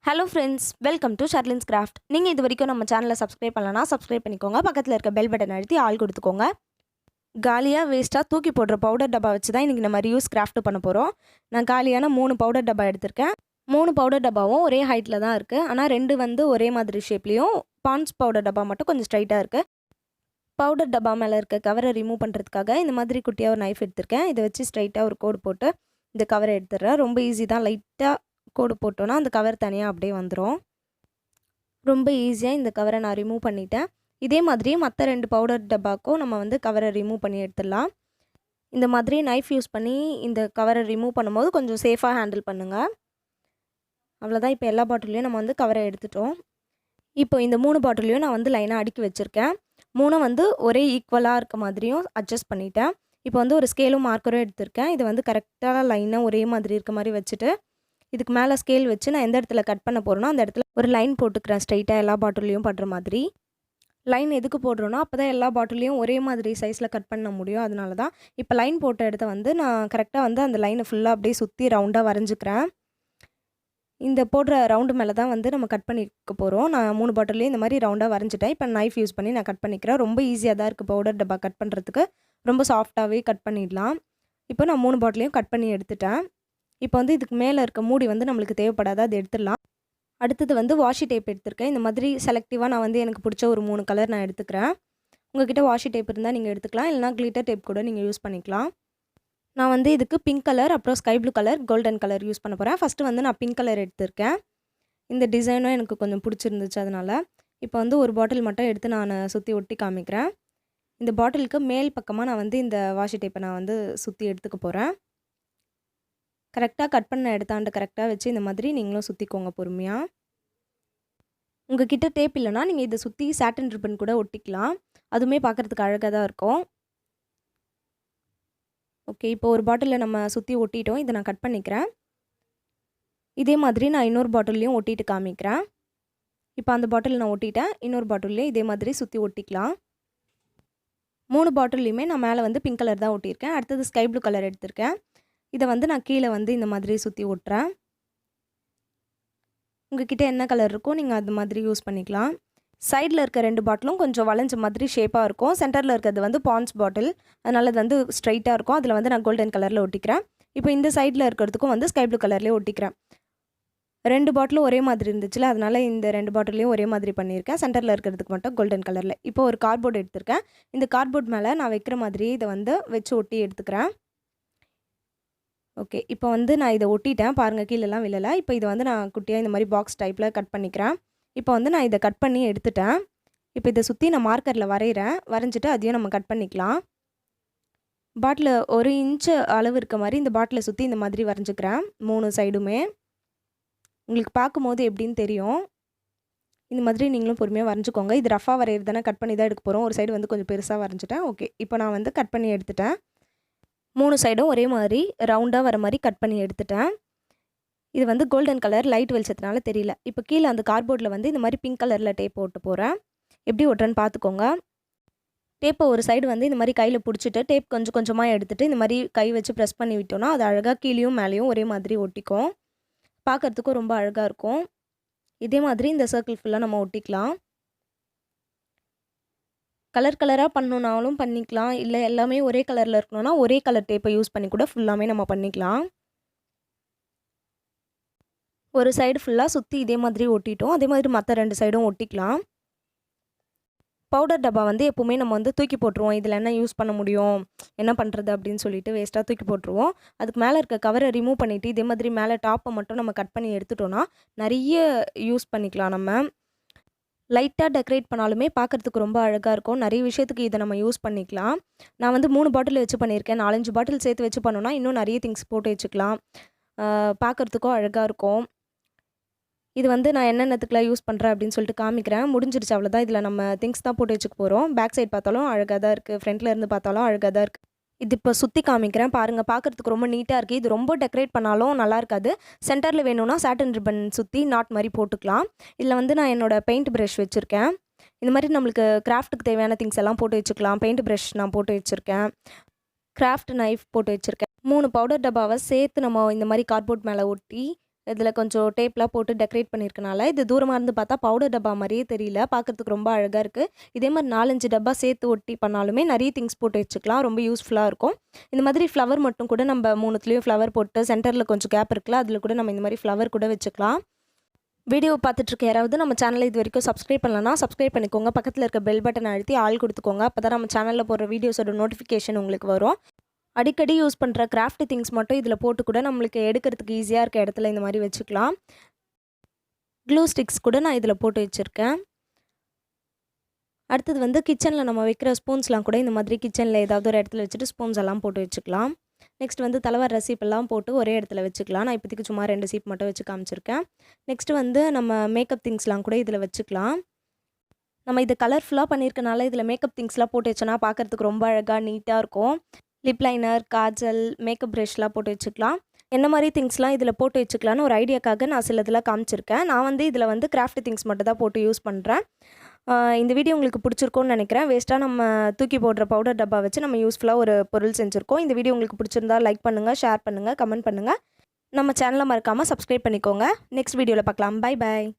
Hello friends, welcome to sherlinscraft. நீங்க இது வரைக்கும் நம்ம சேனலை சப்ஸ்கிரைப் பண்ணலனா சப்ஸ்கிரைப் பண்ணிக்கோங்க. பக்கத்துல இருக்க பெல் பட்டன் அழுத்தி ஆல் கொடுத்துக்கோங்க. காலியா வேஸ்டா தூக்கி போடுற பவுடர் டப்பா வச்சு தான் இன்னைக்கு நம்ம ரீயூஸ் கிராஃப்ட் பண்ண போறோம். நான் காலியான 3 பவுடர் டப்பா எடுத்திருக்கேன். 3 பவுடர் டப்பாவும் ஒரே ஹைட்ல தான் இருக்கு. ஆனா 2 வந்து ஒரே மாதிரி ஷேப்லயும், பான்ஸ் பவுடர் டப்பா மட்டும் கொஞ்சம் ஸ்ட்ரைட்டா இருக்கு. பவுடர் டப்பா மேல இருக்க கவரை ரிமூவ் பண்றதுக்காக இந்த மாதிரி குட்டியா ஒரு நைஃப் எடுத்திருக்கேன். இதை வச்சு ஸ்ட்ரைட்டா ஒரு கோடு போட்டு இந்த கவரை எடுத்துறேன். ரொம்ப ஈஸி தான். லைட்டா கோடு போட்டோம்னா அந்த கவர் தனியா அப்படியே வந்துரும். ரொம்ப ஈஸியாக இந்த கவரை நான் ரிமூவ் பண்ணிட்டேன். இதே மாதிரி மற்ற 2 பவுடர் டப்பாக்கும் நம்ம வந்து கவரை ரிமூவ் பண்ணி எடுத்துடலாம். இந்த மாதிரி நைஃப் யூஸ் பண்ணி இந்த கவரை ரிமூவ் பண்ணும்போது கொஞ்சம் சேஃபாக ஹேண்டில் பண்ணுங்கள். அவ்வளோதான். இப்போ எல்லா பாட்டிலையும் நம்ம வந்து கவரை எடுத்துட்டோம். இப்போ இந்த 3 பாட்டிலையும் நான் வந்து லைனாக அடுக்கி வச்சுருக்கேன். 3 வந்து ஒரே ஈக்குவலாக இருக்க மாதிரியும் அட்ஜஸ்ட் பண்ணிட்டேன். இப்போ வந்து ஒரு ஸ்கேலும் மார்க்கரும் எடுத்திருக்கேன். இது வந்து கரெக்டாக லைனாக ஒரே மாதிரி இருக்க மாதிரி வச்சுட்டு இதுக்கு மேலே ஸ்கேல் வச்சு நான் எந்த இடத்துல கட் பண்ண போகிறேனோ அந்த இடத்துல ஒரு லைன் போட்டுக்கிறேன். ஸ்ட்ரைட்டாக எல்லா பாட்டிலையும் படுற மாதிரி லைன் எதுக்கு போடுறோன்னா அப்போ தான் எல்லா பாட்டிலையும் ஒரே மாதிரி சைஸில் கட் பண்ண முடியும். அதனால தான் இப்போ லைன் போட்ட இடத்த வந்து நான் கரெக்டாக வந்து அந்த லைனை ஃபுல்லாக அப்படியே சுற்றி ரவுண்டாக வரைஞ்சிக்கிறேன். இந்த போடுற ரவுண்டு மேலே தான் வந்து நம்ம கட் பண்ணிக்க போகிறோம். நான் 3 பாட்டிலையும் இந்த மாதிரி ரவுண்டாக வரைஞ்சிட்டேன். இப்போ நைஃப் யூஸ் பண்ணி நான் கட் பண்ணிக்கிறேன். ரொம்ப ஈஸியாக தான் இருக்குது பவுடர் டப்பா கட் பண்ணுறதுக்கு. ரொம்ப சாஃப்டாகவே கட் பண்ணிடலாம். இப்போ நான் 3 பாட்டிலையும் கட் பண்ணி எடுத்துட்டேன். இப்போ வந்து இதுக்கு மேலே இருக்க மூடி வந்து நம்மளுக்கு தேவைப்படாது, அது எடுத்துடலாம். அடுத்தது வந்து வாஷி டேப் எடுத்திருக்கேன். இந்த மாதிரி செலக்டிவாக நான் வந்து எனக்கு பிடிச்ச ஒரு 3 கலர் நான் எடுத்துக்கிறேன். உங்கள்கிட்ட வாஷி டேப் இருந்தால் நீங்கள் எடுத்துக்கலாம், இல்லைனா கிளிட்டர் டேப் கூட நீங்கள் யூஸ் பண்ணிக்கலாம். நான் வந்து இதுக்கு பிங்க் கலர், அப்புறம் sky blue colour, golden colour use பண்ண போகிறேன். ஃபஸ்ட்டு வந்து நான் பிங்க் கலர் எடுத்திருக்கேன். இந்த டிசைனும் எனக்கு கொஞ்சம் பிடிச்சிருந்துச்சு அதனால். இப்போ வந்து ஒரு பாட்டில் மட்டும் எடுத்து நான் சுற்றி ஒட்டி காமிக்கிறேன். இந்த பாட்டிலுக்கு மேல் பக்கமாக நான் வந்து இந்த வாஷி டேப்பை நான் வந்து சுற்றி எடுத்துக்க போகிறேன். கரெக்டாக கட் பண்ண எடுத்தாண்டு கரெக்டாக வச்சு இந்த மாதிரி நீங்களும் சுற்றிக்கோங்க பொறுமையாக. உங்ககிட்ட டேப் இல்லைனா நீங்கள் இதை சுற்றி சாட்டன் ரிப்பன் கூட ஒட்டிக்கலாம். அதுவுமே பார்க்குறதுக்கு அழகாக தான் இருக்கும். ஓகே, இப்போ ஒரு பாட்டிலில் நம்ம சுற்றி ஒட்டிட்டோம். இதை நான் கட் பண்ணிக்கிறேன். இதே மாதிரி நான் இன்னொரு பாட்டிலையும் ஒட்டிட்டு காமிக்கிறேன். இப்போ அந்த பாட்டில் நான் ஒட்டிட்டேன். இன்னொரு பாட்டிலையும் இதே மாதிரி சுற்றி ஒட்டிக்கலாம். 3 பாட்டில்லையுமே நான் மேலே வந்து பிங்க் கலர் தான் ஒட்டியிருக்கேன். அடுத்தது ஸ்கை ப்ளூ கலர் எடுத்திருக்கேன். இதை வந்து நான் கீழே வந்து இந்த மாதிரி சுற்றி ஒட்டுறேன். உங்ககிட்ட என்ன கலர் இருக்கோ நீங்கள் அது மாதிரி யூஸ் பண்ணிக்கலாம். சைடில் இருக்க 2 பாட்டிலும் கொஞ்சம் வளைஞ்ச மாதிரி ஷேப்பாக இருக்கும். சென்டரில் இருக்கிறது வந்து பான்ஸ் பாட்டில், அதனால் அது வந்து ஸ்ட்ரைட்டாக இருக்கும். அதில் வந்து நான் கோல்டன் கலரில் ஒட்டிக்கிறேன். இப்போ இந்த சைடில் இருக்கிறதுக்கும் வந்து ஸ்கை ப்ளூ கலர்லேயே ஒட்டிக்கிறேன். 2 பாட்டிலும் ஒரே மாதிரி இருந்துச்சுல, அதனால் இந்த 2 பாட்டிலையும் ஒரே மாதிரி பண்ணியிருக்கேன். சென்டரில் இருக்கிறதுக்கு மட்டும் கோல்டன் கலரில். இப்போ ஒரு கார்ட்போர்ட் எடுத்திருக்கேன். இந்த கார்ட்போர்ட் மேலே நான் வைக்கிற மாதிரி இதை வந்து வச்சு ஒட்டி எடுத்துக்கிறேன். ஓகே, இப்போ வந்து நான் இதை ஒட்டிட்டேன். பாருங்கள், கீழெல்லாம் விழலை. இப்போ இதை வந்து நான் குட்டியாக இந்த மாதிரி பாக்ஸ் டைப்பில் கட் பண்ணிக்கிறேன். இப்போ வந்து நான் இதை கட் பண்ணி எடுத்துட்டேன். இப்போ இதை சுற்றி நான் மார்க்கரில் வரைகிறேன். வரைஞ்சிட்டு அதையும் நம்ம கட் பண்ணிக்கலாம். பாட்டில் 1 இன்ச்சு அளவு இருக்க மாதிரி இந்த பாட்டிலை சுற்றி இந்த மாதிரி வரைஞ்சிக்கிறேன். 3 சைடுமே உங்களுக்கு பார்க்கும்போது எப்படின்னு தெரியும். இந்த மாதிரி நீங்களும் பொறுமையாக வரைஞ்சிக்கோங்க. இது ரஃபாக வரைகிறது தானே, கட் பண்ணி தான் எடுக்க போகிறோம். ஒரு சைடு வந்து கொஞ்சம் பெருசாக வரைஞ்சிட்டேன். ஓகே, இப்போ நான் வந்து கட் பண்ணி எடுத்துட்டேன். 3 சைடும் ஒரே மாதிரி ரவுண்டாக வர மாதிரி கட் பண்ணி எடுத்துட்டேன். இது வந்து கோல்டன் கலர் லைட் வெளிச்சத்தினால தெரியல. இப்போ கீழே அந்த கார்ட்போர்டில் வந்து இந்த மாதிரி பிங்க் கலரில் டேப் ஒட்ட போகிறேன். எப்படி ஒட்டுறேன்னு பார்த்துக்கோங்க. டேப்பை ஒரு சைடு வந்து இந்த மாதிரி கையில் பிடிச்சிட்டு டேப் கொஞ்சம் கொஞ்சமாக எடுத்துகிட்டு இந்த மாதிரி கை வச்சு ப்ரெஸ் பண்ணி விட்டோன்னா அது அழகாக கீழேயும் மேலேயும் ஒரே மாதிரி ஒட்டிக்கும். பார்க்குறதுக்கும் ரொம்ப அழகாக இருக்கும். இதே மாதிரி இந்த சர்க்கிள் ஃபுல்லாக நம்ம ஒட்டிக்கலாம். கலர் கலராக பண்ணணுன்னாலும் பண்ணிக்கலாம், இல்லை எல்லாமே ஒரே கலரில் இருக்கணும்னா ஒரே கலர் டேப்பை யூஸ் பண்ணி கூட ஃபுல்லாமே நம்ம பண்ணிக்கலாம். ஒரு சைடு ஃபுல்லாக சுற்றி இதே மாதிரி ஒட்டிட்டோம். அதே மாதிரி மற்ற 2 சைடும் ஒட்டிக்கலாம். பவுடர் டப்பா வந்து எப்போவுமே நம்ம வந்து தூக்கி போட்டுருவோம். இதில் என்ன யூஸ் பண்ண முடியும், என்ன பண்ணுறது அப்படின்னு சொல்லிட்டு வேஸ்ட்டாக தூக்கி போட்டுருவோம். அதுக்கு மேலே இருக்க கவரை ரிமூவ் பண்ணிவிட்டு இதே மாதிரி மேலே டாப்பை மட்டும் நம்ம கட் பண்ணி எடுத்துட்டோன்னா நிறைய யூஸ் பண்ணிக்கலாம். நம்ம லைட்டாக டெக்கரேட் பண்ணாலுமே பார்க்குறதுக்கு ரொம்ப அழகாக இருக்கும். நிறைய விஷயத்துக்கு இதை நம்ம யூஸ் பண்ணிக்கலாம். நான் வந்து 3 பாட்டில் வச்சு பண்ணியிருக்கேன். 4-5 பாட்டில் சேர்த்து வச்சு பண்ணோன்னா இன்னும் நிறைய திங்ஸ் போட்டு வச்சுக்கலாம். பார்க்குறதுக்கும் அழகாக இருக்கும். இது வந்து நான் என்னென்னத்துக்குலாம் யூஸ் பண்ணுறேன் அப்படின்னு சொல்லிட்டு காமிக்கிறேன். முடிஞ்சிருச்சு, அவ்வளோதான். இதில் நம்ம திங்ஸ் தான் போட்டு வச்சுக்க போகிறோம். பேக் சைட் பார்த்தாலும் அழகாக தான் இருக்குது, ஃப்ரண்ட்டில் இருந்து பார்த்தாலும் அழகாக தான் இருக்குது. இது இப்போ சுற்றி காமிக்கிறேன் பாருங்கள். பார்க்குறதுக்கு ரொம்ப நீட்டாக இருக்குது. இது ரொம்ப டெக்கரேட் பண்ணாலும் நல்லா இருக்காது. சென்டரில் வேணும்னா சாட்டன் ரிப்பன் சுற்றி நாட் மாதிரி போட்டுக்கலாம். இதில் வந்து நான் என்னோடய பெயிண்ட் ப்ரஷ் வச்சுருக்கேன். இந்த மாதிரி நம்மளுக்கு கிராஃப்ட்டுக்கு தேவையான திங்ஸ் எல்லாம் போட்டு வச்சுக்கலாம். பெயிண்ட் ப்ரஷ் நான் போட்டு வச்சுருக்கேன். கிராஃப்ட் நைஃப் போட்டு வச்சுருக்கேன். 3 பவுடர் டப்பாவை சேர்த்து நம்ம இந்த மாதிரி கார்ட்போர்ட் மேலே ஒட்டி இதில் கொஞ்சம் டேப்லாம் போட்டு டெக்கரேட் பண்ணியிருக்கனால இது தூரமாக இருந்து பார்த்தா பவுடர் டப்பா மாதிரியே தெரியல, பார்க்குறதுக்கு ரொம்ப அழகாக இருக்குது. இதே மாதிரி 4-5 டப்பா சேர்த்து ஒட்டி பண்ணாலுமே நிறைய திங்ஸ் போட்டு வச்சுக்கலாம், ரொம்ப யூஸ்ஃபுல்லாக இருக்கும். இந்த மாதிரி ஃப்ளவர் மட்டும் கூட நம்ம 3த்துலேயும் ஃப்ளவர் போட்டு சென்டரில் கொஞ்சம் கேப் இருக்குல்ல, அதில் கூட நம்ம இந்த மாதிரி ஃப்ளவர் கூட வச்சுக்கலாம். வீடியோ பார்த்துட்ருக்க யாராவது நம்ம சேனலை இது வரைக்கும் சப்ஸ்கிரைப் பண்ணலன்னா சப்ஸ்கிரைப் பண்ணிக்கோங்க. பக்கத்தில் இருக்க பெல் பட்டன் அழுத்தி ஆல் கொடுத்துக்கோங்க. அப்போ தான் நம்ம சேனலில் போடுற வீடியோஸோட நோட்டிஃபிகேஷன் உங்களுக்கு வரும். அடிக்கடி யூஸ் பண்ணுற கிராஃப்ட் திங்ஸ் மட்டும் இதில் போட்டு கூட நம்மளுக்கு எடுக்கிறதுக்கு ஈஸியாக இருக்க இடத்துல இந்த மாதிரி வச்சுக்கலாம். க்ளூ ஸ்டிக்ஸ் கூட நான் இதில் போட்டு வச்சுருக்கேன். அடுத்தது வந்து கிச்சனில் நம்ம வைக்கிற ஸ்பூன்ஸ்லாம் கூட இந்த மாதிரி கிச்சனில் ஏதாவது ஒரு இடத்துல வச்சுட்டு ஸ்பூன்ஸ் எல்லாம் போட்டு வச்சுக்கலாம். நெக்ஸ்ட் வந்து தலைவர் சீப்பெல்லாம் போட்டு ஒரே இடத்துல வச்சுக்கலாம். நான் இப்போதைக்கு சும்மா 2 சீப் மட்டும் வச்சு காமிச்சிருக்கேன். நெக்ஸ்ட்டு வந்து நம்ம மேக்கப் திங்ஸ்லாம் கூட இதில் வச்சுக்கலாம். நம்ம இது கலர்ஃபுல்லாக பண்ணியிருக்கனால இதில் மேக்கப் திங்ஸ்லாம் போட்டு வச்சோன்னா பார்க்குறதுக்கு ரொம்ப அழகாக நீட்டாக இருக்கும். லிப் லைனர், காஜல், மேக்கப் ப்ரஷ்லாம் போட்டு வச்சுக்கலாம். என்ன மாதிரி திங்ஸ்லாம் இதில் போட்டு வச்சுக்கலான்னு ஒரு ஐடியாக்காக நான் சிலதெல்லாம் காமிச்சிருக்கேன். நான் வந்து இதில் வந்து கிராஃப்ட் திங்ஸ் மட்டும் தான் போட்டு யூஸ் பண்ணுறேன். இந்த வீடியோ உங்களுக்கு பிடிச்சிருக்கும்னு நினைக்கிறேன். வேஸ்ட்டாக நம்ம தூக்கி போடுற பவுடர் டப்பா வச்சு நம்ம யூஸ்ஃபுல்லாக ஒரு பொருள் செஞ்சுருக்கோம். இந்த வீடியோ உங்களுக்கு பிடிச்சிருந்தா லைக் பண்ணுங்கள், ஷேர் பண்ணுங்கள், கமெண்ட் பண்ணுங்கள். நம்ம சேனலை மறக்காமல் சப்ஸ்கிரைப் பண்ணிக்கோங்க. நெக்ஸ்ட் வீடியோவில் பார்க்கலாம். Bye bye.